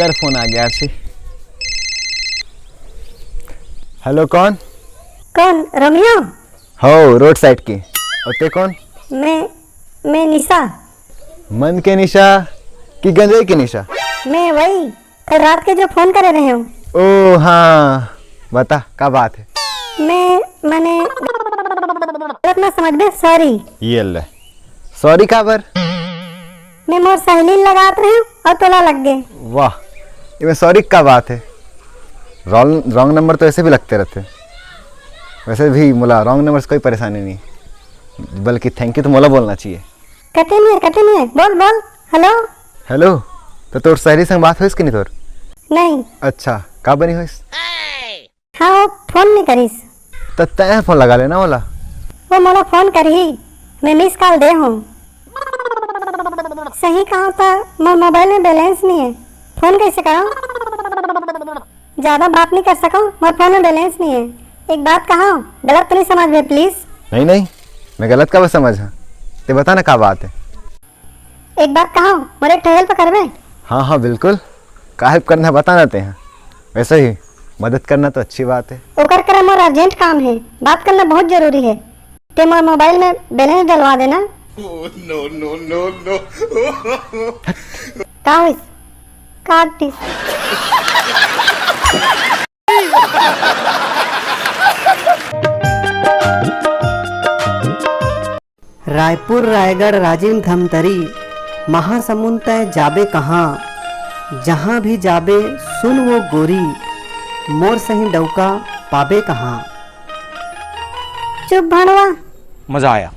कर फोन आ गया सी। हेलो कौन? कौन? रोमियो? हो रोड साइड की। और ते कौन? मैं निशा। मन के निशा कि गंजे की निशा? मैं वही कल रात के जो फोन करे रहे हो। ओ हाँ, बता क्या बात है? मैंने गलत ना समझ बे, सॉरी। ये ले सॉरी का बर? मैं मोर सहेली लगात रहे हूँ और तोला लग गए। वाह, इसमें सॉरी का बात है? रॉन्ग नंबर तो ऐसे भी लगते रहते। वैसे भी मोला रॉन्ग नंबर से कोई परेशानी नहीं, बल्कि थैंक यू तो मोला बोलना चाहिए। कटे नहीं है, बोल बोल। हेलो हेलो, तो तोर सहेली संग बात होइस कि नहीं तोर? नहीं। अच्छा, का बनी होइस? हाँ वो फोन नहीं करीस। तो तैं फोन लगा लेना मोला। वो मोला फोन करही, मैं मिस कॉल दे हूँ। सही कहा था, मोर मोबाइल में बैलेंस नहीं है, फोन कैसे करूँ? ज्यादा बात नहीं कर सकूँ, मोर फोन में बैलेंस नहीं है। एक बात कहा, गलत तो नहीं समझ में प्लीज। नहीं, मैं गलत का बस समझ। ते बता ना क्या बात है। एक बात कहा, मोरे एक हेल्प करवे? हाँ बिल्कुल, का हेल्प करना है बता देते हैं। वैसे ही मदद करना तो अच्छी बात है। ओकर करे मोर अर्जेंट काम है, बात करना बहुत जरूरी है। ते मोर मोबाइल में बैलेंस डलवा देना। नो का होइस? काट दिस। रायपुर रायगढ़ राजिम धमतरी महासमुंद तय जाबे कहाँ, जहाँ भी जाबे सुन वो गोरी, मोर सही डौका पाबे कहाँ। चुप भणवा। मजा आया।